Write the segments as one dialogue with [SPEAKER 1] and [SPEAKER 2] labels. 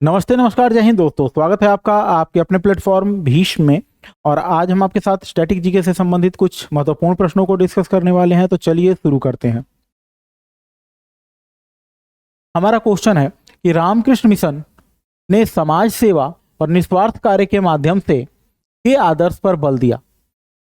[SPEAKER 1] नमस्ते, नमस्कार, जय हिंद दोस्तों। स्वागत है आपका आपके अपने प्लेटफॉर्म भीष्म में। और आज हम आपके साथ स्टैटिक जीके से संबंधित कुछ महत्वपूर्ण प्रश्नों को डिस्कस करने वाले हैं। तो चलिए शुरू करते हैं। हमारा क्वेश्चन है कि रामकृष्ण मिशन ने समाज सेवा और निस्वार्थ कार्य के माध्यम से के आदर्श पर बल दिया।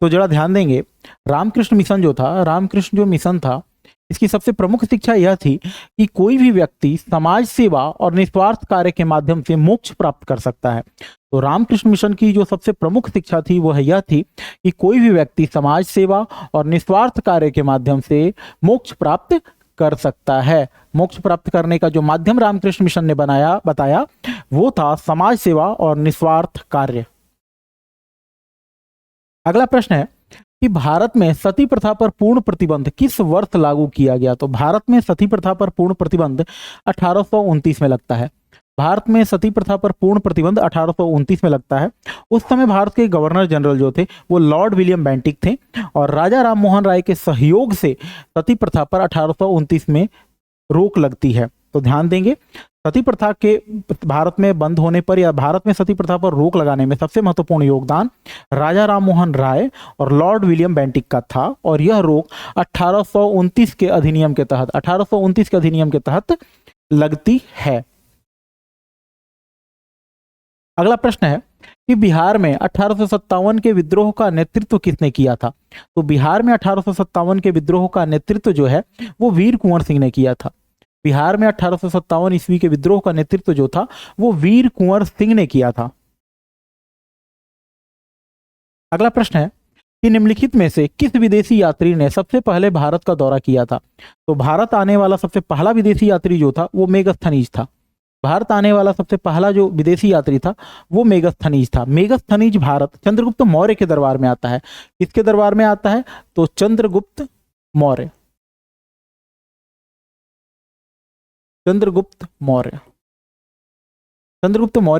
[SPEAKER 1] तो जरा ध्यान देंगे, रामकृष्ण मिशन जो था, रामकृष्ण जो मिशन था, इसकी सबसे प्रमुख शिक्षा यह थी कि कोई भी व्यक्ति समाज सेवा और निस्वार्थ कार्य के माध्यम से मोक्ष प्राप्त कर सकता है। तो रामकृष्ण मिशन की जो सबसे प्रमुख शिक्षा थी वह यह थी कि कोई भी व्यक्ति समाज सेवा और निस्वार्थ कार्य के माध्यम से मोक्ष प्राप्त कर सकता है। मोक्ष प्राप्त करने का जो माध्यम रामकृष्ण मिशन ने बताया वो था समाज सेवा और निस्वार्थ कार्य। अगला प्रश्न है कि भारत में सती प्रथा पर पूर्ण प्रतिबंध किस वर्ष लागू किया गया। तो भारत में सती प्रथा पर पूर्ण प्रतिबंध 1829 में लगता है। भारत में सती प्रथा पर पूर्ण प्रतिबंध 1829 में लगता है। उस समय भारत के गवर्नर जनरल जो थे वो लॉर्ड विलियम बेंटिक थे और राजा राम मोहन राय के सहयोग से सती प्रथा पर 1829 में रोक लगती है। तो ध्यान देंगे, सती प्रथा के भारत में बंद होने पर या भारत में सती प्रथा पर रोक लगाने में सबसे महत्वपूर्ण योगदान राजा राम मोहन राय और लॉर्ड विलियम बेंटिक का था। और यह रोक 1829 के अधिनियम के तहत लगती है। अगला प्रश्न है कि बिहार में 1857 के विद्रोह का नेतृत्व किसने किया था। तो बिहार में 1857 के विद्रोह का नेतृत्व जो है वो वीर कुंवर सिंह ने किया था। बिहार में 1857 ईस्वी के विद्रोह का नेतृत्व जो था वो वीर कुंवर सिंह ने किया था। अगला प्रश्न है कि निम्नलिखित में से किस विदेशी यात्री ने सबसे पहले भारत का दौरा किया था। तो भारत आने वाला सबसे पहला विदेशी यात्री जो था वो मेगस्थनीज था। भारत आने वाला सबसे पहला जो विदेशी यात्री था वो मेगस्थनीज था। मेगस्थनीज भारत चंद्रगुप्त मौर्य के दरबार में आता है। किसके दरबार में आता है? तो चंद्रगुप्त मौर्य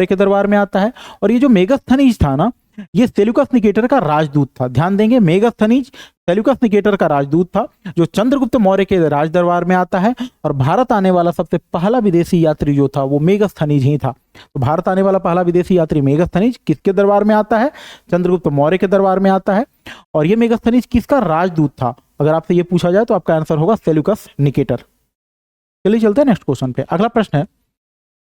[SPEAKER 1] के दरबार में आता है। और ये जो मेगस्थनीज था ना, ये सेल्यूकस निकेटर का राजदूत था। ध्यान देंगे, मेगस्थनीज सेल्यूकस निकेटर का राजदूत था जो चंद्रगुप्त मौर्य के राज दरबार में आता है। और भारत आने वाला सबसे पहला विदेशी यात्री जो था वो मेगस्थनीज ही था। तो भारत आने वाला पहला विदेशी यात्री मेगस्थनीज किसके दरबार में आता है? चंद्रगुप्त मौर्य के दरबार में आता है। और ये मेगस्थनीज किसका राजदूत था? अगर आपसे ये पूछा जाए तो आपका आंसर होगा सेल्यूकस निकेटर। चलिए चलते हैं नेक्स्ट क्वेश्चन पे। अगला प्रश्न है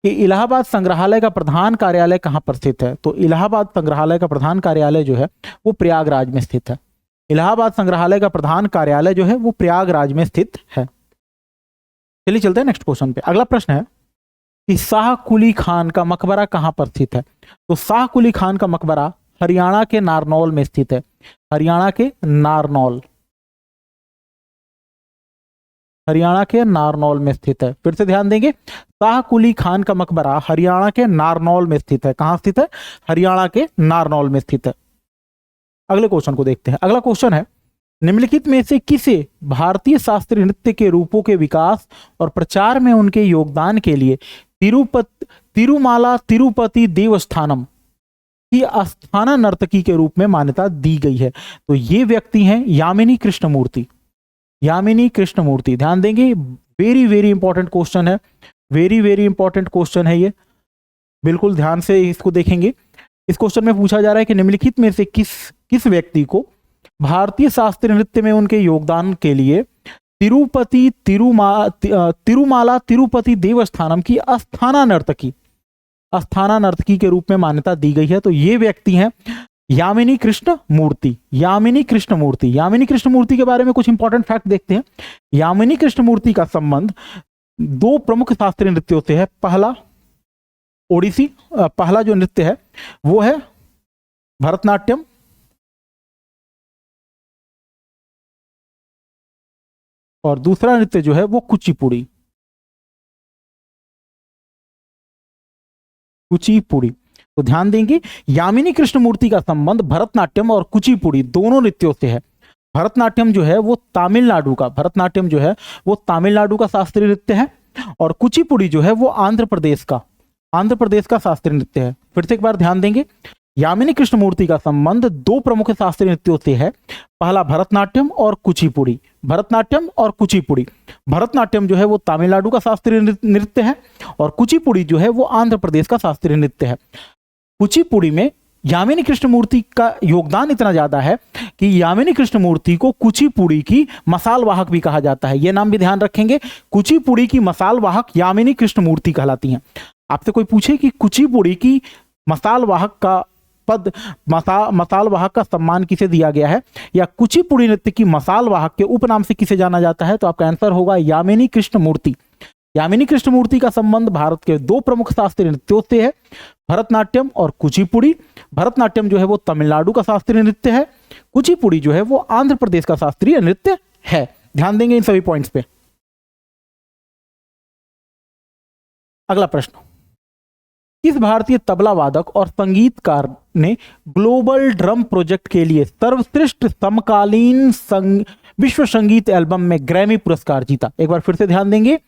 [SPEAKER 1] कि इलाहाबाद संग्रहालय का प्रधान कार्यालय कहाँ पर स्थित है। तो इलाहाबाद संग्रहालय का प्रधान कार्यालय जो है वो प्रयागराज में स्थित है। इलाहाबाद संग्रहालय का प्रधान कार्यालय जो है वो प्रयागराज में स्थित है। चलिए चलते हैं नेक्स्ट क्वेश्चन पे। अगला प्रश्न है कि शाह कुली खान का मकबरा कहाँ पर स्थित है। तो शाह कुली खान का मकबरा हरियाणा के नारनौल में स्थित है। हरियाणा के नारनौल में स्थित है। फिर से ध्यान देंगे, शाह कुली खान का मकबरा हरियाणा के नारनौल में स्थित है। कहां स्थित है? हरियाणा के नारनौल में स्थित है। अगले क्वेश्चन को देखते हैं। अगला क्वेश्चन है, निम्नलिखित में से किसे भारतीय शास्त्रीय नृत्य के रूपों के विकास और प्रचार में उनके योगदान के लिए तिरुमाला तिरुपति देवस्थानम की आस्थाना नर्तकी के रूप में मान्यता दी गई है। तो ये व्यक्ति हैं यामिनी कृष्णमूर्ति। ध्यान देंगे, वेरी वेरी इंपॉर्टेंट क्वेश्चन है। वेरी इंपॉर्टेंट क्वेश्चन है ये, बिल्कुल ध्यान से इसको देखेंगे। इस क्वेश्चन में पूछा जा रहा है कि निम्नलिखित में से किस व्यक्ति को भारतीय शास्त्रीय नृत्य में उनके योगदान के लिए तिरुमाला तिरुपति देवस्थानम की आस्थाना नर्तकी के रूप में मान्यता दी गई है। तो ये व्यक्ति हैं यामिनी कृष्णमूर्ति के बारे में कुछ इंपॉर्टेंट फैक्ट देखते हैं। यामिनी कृष्णमूर्ति का संबंध दो प्रमुख शास्त्रीय नृत्यों से है। पहला जो नृत्य है वो है भरतनाट्यम और दूसरा नृत्य जो है वो कुचिपुड़ी। तो ध्यान देंगे, यामिनी कृष्णमूर्ति का संबंध भरतनाट्यम और कुचिपुड़ी दोनों नृत्यों से है। भरतनाट्यम जो है वो तमिलनाडु का शास्त्रीय नृत्य है और कुचिपुड़ी जो है वो आंध्र प्रदेश का शास्त्रीय नृत्य है। फिर से एक बार ध्यान देंगे, यामिनी कृष्णमूर्ति का संबंध दो प्रमुख शास्त्रीय नृत्यों से है, पहला भरतनाट्यम और कुचिपुड़ी। भरतनाट्यम और कुचिपुड़ी। भरतनाट्यम जो है वो तमिलनाडु का शास्त्रीय नृत्य है और कुचिपुड़ी जो है वो आंध्र प्रदेश का शास्त्रीय नृत्य है। कुचिपुड़ी में यामिनी कृष्णमूर्ति का योगदान इतना ज्यादा है कि यामिनी कृष्णमूर्ति को कुचिपुड़ी की मसाल वाहक भी कहा जाता है। यह नाम भी ध्यान रखेंगे, कुचिपुड़ी की मसाल वाहक यामिनी कृष्णमूर्ति कहलाती हैं। आपसे कोई पूछे कि कुचिपुड़ी की मसाल वाहक का पद, मसाल वाहक का सम्मान किसे दिया गया है या कुचिपुड़ी नृत्य की मसाल वाहक के उपनाम से किसे जाना जाता है, तो आपका आंसर होगा यामिनी कृष्णमूर्ति। यामिनी कृष्णमूर्ति का संबंध भारत के दो प्रमुख शास्त्रीय नृत्यों से है, भरतनाट्यम और कुचिपुड़ी। भरतनाट्यम जो है वो तमिलनाडु का शास्त्रीय नृत्य है, कुचिपुड़ी जो है वो आंध्र प्रदेश का शास्त्रीय नृत्य है। ध्यान देंगे इन सभी पॉइंट्स पे। अगला प्रश्न, किस भारतीय तबला वादक और संगीतकार ने ग्लोबल ड्रम प्रोजेक्ट के लिए सर्वश्रेष्ठ समकालीन विश्व संगीत एल्बम में ग्रैमी पुरस्कार जीता? एक बार फिर से ध्यान देंगे,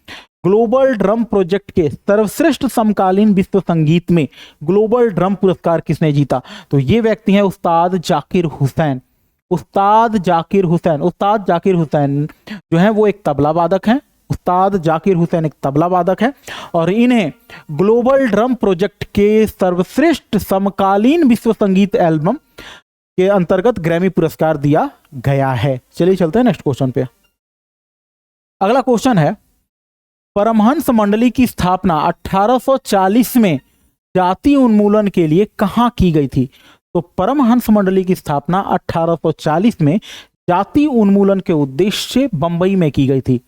[SPEAKER 1] ग्लोबल ड्रम प्रोजेक्ट के सर्वश्रेष्ठ समकालीन विश्व संगीत में ग्लोबल ड्रम पुरस्कार किसने जीता? तो ये व्यक्ति हैं उस्ताद जाकिर हुसैन। उस्ताद जाकिर हुसैन, उस्ताद जाकिर हुसैन जो है वो एक तबला वादक हैं। उस्ताद जाकिर हुसैन एक तबला वादक है और इन्हें ग्लोबल ड्रम प्रोजेक्ट के सर्वश्रेष्ठ समकालीन विश्व संगीत एल्बम के अंतर्गत ग्रैमी पुरस्कार दिया गया है। चलिए चलते हैं नेक्स्ट क्वेश्चन पे। अगला क्वेश्चन है, परमहंस मंडली की स्थापना 1840 में जाति उन्मूलन के लिए कहां की गई थी? तो परमहंस मंडली की स्थापना 1840 में जाति उन्मूलन के उद्देश्य से बंबई में की गई थी।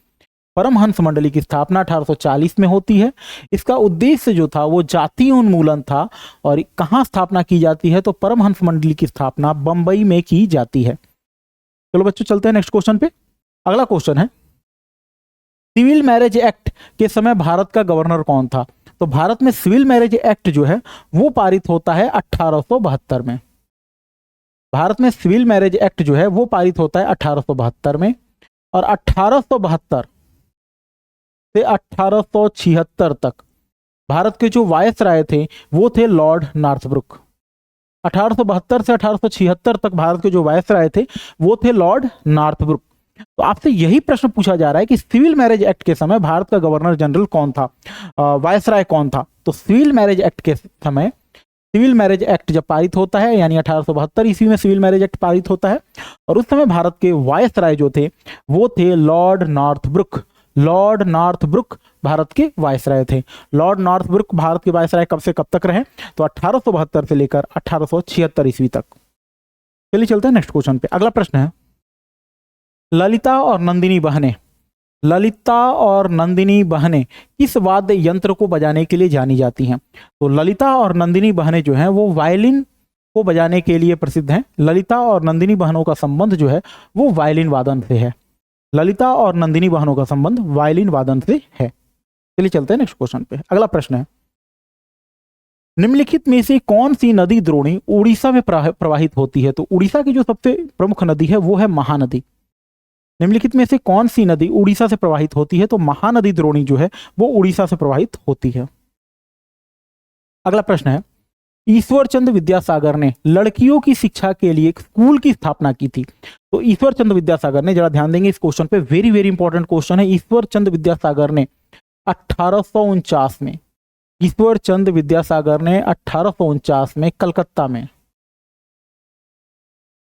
[SPEAKER 1] परमहंस मंडली की स्थापना 1840 में होती है। इसका उद्देश्य जो था वो जाति उन्मूलन था। और कहां स्थापना की जाती है? तो परमहंस मंडली की स्थापना बंबई में की जाती है। चलो बच्चों चलते हैं नेक्स्ट क्वेश्चन पे। अगला क्वेश्चन है, सिविल मैरिज एक्ट के समय भारत का गवर्नर कौन था? तो भारत में सिविल मैरिज एक्ट जो है वो पारित होता है 1872 में। भारत में सिविल मैरिज एक्ट जो है वो पारित होता है 1872 में और 1872 से 1876 तक भारत के जो वायसराय थे वो थे लॉर्ड नॉर्थब्रुक। 1872 से 1876 तक भारत के जो वायसराय थे वो थे लॉर्ड नॉर्थब्रुक। तो आपसे यही प्रश्न पूछा जा रहा है कि सिविल मैरिज एक्ट के समय भारत का गवर्नर जनरल कौन था, वायसराय कौन था? तो सिविल मैरिज एक्ट के समय, सिविल मैरिज एक्ट जब पारित होता है यानी 1872 ईस्वी में सिविल मैरिज एक्ट पारित होता है और उस समय भारत के वायसराय जो थे वो थे Lord Northbrook. Lord Northbrook Bharat के वायसराय थे। लॉर्ड नॉर्थब्रुक भारत के वायसराय कब से कब तक रहे? तो 1872 से लेकर 1876 ईस्वी तक। चलिए चलते हैं नेक्स्ट क्वेश्चन पे। अगला प्रश्न है, ललिता और नंदिनी बहनें, ललिता और नंदिनी बहनें किस वाद्य यंत्र को बजाने के लिए जानी जाती हैं? तो ललिता और नंदिनी बहनें जो हैं वो वायलिन को बजाने के लिए प्रसिद्ध हैं। ललिता और नंदिनी बहनों का संबंध जो है वो वायलिन वादन से है। ललिता और नंदिनी बहनों का संबंध वायलिन वादन से है। चलिए चलते हैं नेक्स्ट क्वेश्चन पे। अगला प्रश्न है, निम्नलिखित में से कौन सी नदी द्रोणी उड़ीसा में प्रवाहित होती है? तो उड़ीसा की जो सबसे प्रमुख नदी है वो है महानदी। निम्नलिखित में से कौन सी नदी उड़ीसा से प्रवाहित होती है? तो महानदी द्रोणी जो है वो उड़ीसा से प्रवाहित होती है। अगला प्रश्न है, ईश्वर चंद्र विद्यासागर ने लड़कियों की शिक्षा के लिए एक स्कूल की स्थापना की थी। तो ईश्वर चंद्र विद्यासागर ने, जरा ध्यान देंगे इस क्वेश्चन पे, वेरी वेरी इंपॉर्टेंट क्वेश्चन है। ईश्वर चंद्र विद्यासागर ने 1849 में, ईश्वर चंद्र विद्यासागर ने 1849 में कलकत्ता में,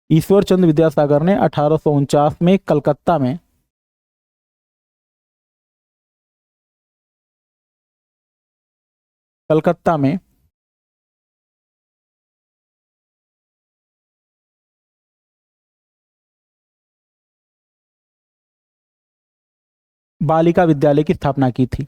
[SPEAKER 1] ईश्वर चंद्र विद्यासागर ने 1849 में कलकत्ता में बालिका विद्यालय की स्थापना की थी।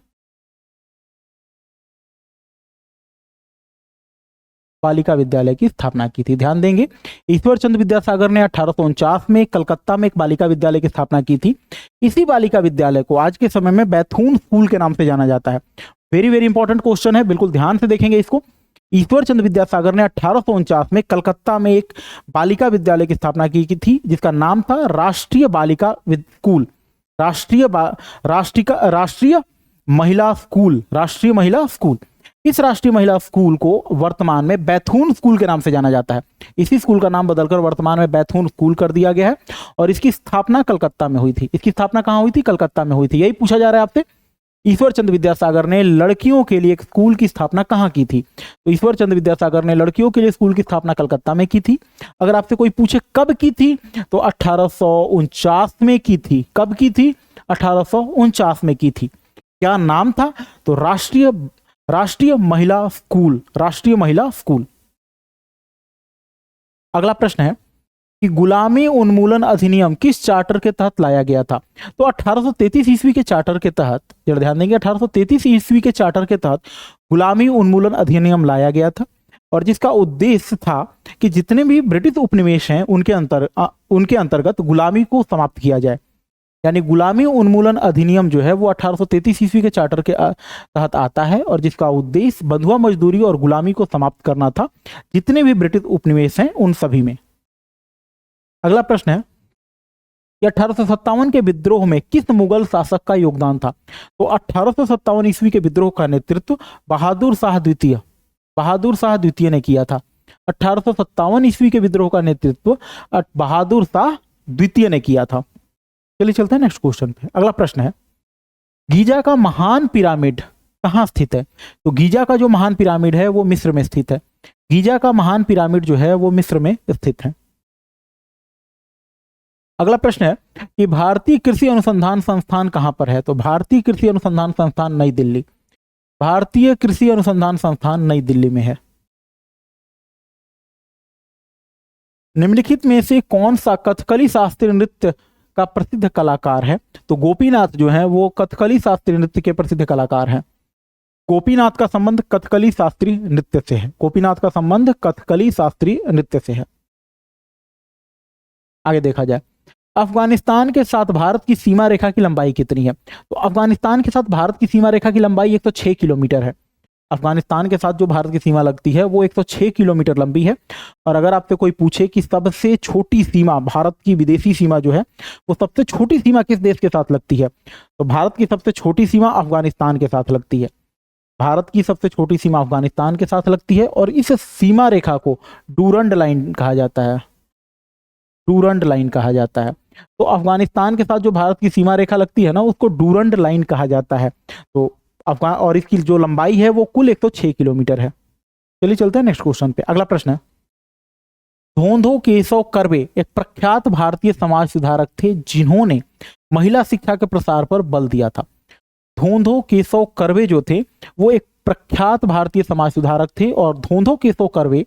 [SPEAKER 1] बालिका विद्यालय की स्थापना की थी। ध्यान देंगे, ईश्वर चंद्र विद्यासागर ने 1849 में कलकत्ता में एक बालिका विद्यालय की स्थापना की थी। इसी बालिका विद्यालय को आज के समय में बैथून स्कूल के नाम से जाना जाता है। वेरी वेरी इंपॉर्टेंट क्वेश्चन है, बिल्कुल ध्यान से देखेंगे इसको। ईश्वर चंद्र विद्यासागर ने 1849 में कलकत्ता में एक बालिका विद्यालय की स्थापना की थी जिसका नाम था राष्ट्रीय बालिका स्कूल, राष्ट्रीय महिला स्कूल, राष्ट्रीय महिला स्कूल। इस राष्ट्रीय महिला स्कूल को वर्तमान में बैथून स्कूल के नाम से जाना जाता है। इसी स्कूल का नाम बदलकर वर्तमान में बैथून स्कूल कर दिया गया है और इसकी स्थापना कलकत्ता में हुई थी। इसकी स्थापना कहाँ हुई थी? कलकत्ता में हुई थी। यही पूछा जा रहा है आपसे, ईश्वर चंद्र विद्यासागर ने लड़कियों के लिए एक स्कूल की स्थापना कहाँ की थी? तो ईश्वर चंद्र विद्यासागर ने लड़कियों के लिए स्कूल की स्थापना कलकत्ता में की थी। अगर आपसे कोई पूछे कब की थी, तो 1849 में की थी। कब की थी? 1849 में की थी। क्या नाम था? तो राष्ट्रीय महिला स्कूल, राष्ट्रीय महिला स्कूल। अगला प्रश्न है कि गुलामी उन्मूलन अधिनियम किस चार्टर के तहत लाया गया था? तो 1833 ईस्वी के चार्टर के तहत, जरा ध्यान देंगे, 1833 ईस्वी के चार्टर के तहत गुलामी उन्मूलन अधिनियम लाया गया था और जिसका उद्देश्य था कि जितने भी ब्रिटिश उपनिवेश हैं उनके अंतर्गत गुलामी को समाप्त किया जाए। यानी गुलामी उन्मूलन अधिनियम जो है वो 1833 ईस्वी के चार्टर के तहत आता है और जिसका उद्देश्य बंधुआ मजदूरी और गुलामी को समाप्त करना था जितने भी ब्रिटिश उपनिवेश हैं उन सभी में। अगला प्रश्न है कि 1857 के विद्रोह में किस मुगल शासक का योगदान था? तो 1857 ईस्वी के विद्रोह का नेतृत्व बहादुर शाह द्वितीय ने किया था। 1857 ईस्वी के विद्रोह का नेतृत्व बहादुर शाह द्वितीय ने किया था। चलिए चलते हैं नेक्स्ट क्वेश्चन पे। अगला प्रश्न है गीजा का महान पिरामिड कहाँ स्थित है? तो गीजा का जो महान पिरामिड है वो मिस्र में स्थित है। गीजा का महान पिरामिड जो है वो मिस्र में स्थित है। अगला प्रश्न है कि भारतीय कृषि अनुसंधान संस्थान कहां पर है? तो भारतीय कृषि अनुसंधान संस्थान नई दिल्ली, भारतीय कृषि अनुसंधान संस्थान नई दिल्ली में है। निम्नलिखित में से कौन सा कथकली शास्त्रीय नृत्य का प्रसिद्ध कलाकार है? तो गोपीनाथ जो है वो कथकली शास्त्रीय नृत्य के प्रसिद्ध कलाकार हैं। गोपीनाथ का संबंध कथकली शास्त्रीय नृत्य से है। गोपीनाथ का संबंध कथकली शास्त्रीय नृत्य से है। आगे देखा जाए, अफगानिस्तान के साथ भारत की सीमा रेखा की लंबाई कितनी है? तो अफगानिस्तान के साथ भारत की सीमा रेखा की लंबाई 106 किलोमीटर है। अफगानिस्तान के साथ जो भारत की सीमा लगती है वो 106 किलोमीटर लंबी है। और अगर आपसे कोई पूछे कि सबसे छोटी सीमा, भारत की विदेशी सीमा जो है वो सबसे छोटी सीमा किस देश के साथ लगती है? तो भारत की सबसे छोटी सीमा अफगानिस्तान के साथ लगती है। भारत की सबसे छोटी सीमा अफगानिस्तान के साथ लगती है और इस सीमा रेखा को डूरंड लाइन कहा जाता है। डूरंड लाइन कहा जाता है। तो अफगानिस्तान के साथ जो भारत की सीमा रेखा लगती है ना उसको डूरंड लाइन कहा जाता है। तो अफगान और इसकी जो लंबाई है वो कुल 106 किलोमीटर है। चलिए चलते हैं नेक्स्ट क्वेश्चन पे। अगला प्रश्न है धोंधो केशव कर्वे एक प्रख्यात भारतीय समाज सुधारक थे जिन्होंने महिला शिक्षा के प्रसार पर बल दिया था। धोंधो केशव कर्वे जो थे वो एक प्रख्यात भारतीय समाज सुधारक थे और धोंधो केशव कर्वे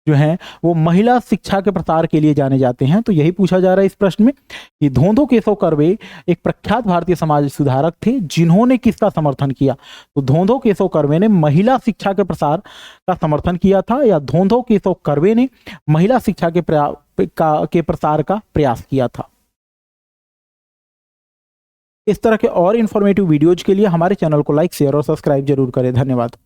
[SPEAKER 1] जो हैं वो महिला शिक्षा के प्रसार के लिए जाने जाते हैं। तो यही पूछा जा रहा है इस प्रश्न में कि धोंधो केशव कर्वे एक प्रख्यात भारतीय समाज सुधारक थे जिन्होंने किसका समर्थन किया? तो धोंधो केशव कर्वे ने महिला शिक्षा के प्रसार का समर्थन किया था या धोंधो केशव कर्वे ने महिला शिक्षा के प्रसार का प्रयास किया था। इस तरह के और इंफॉर्मेटिव वीडियोज के लिए हमारे चैनल को लाइक, शेयर और सब्सक्राइब जरूर करें। धन्यवाद।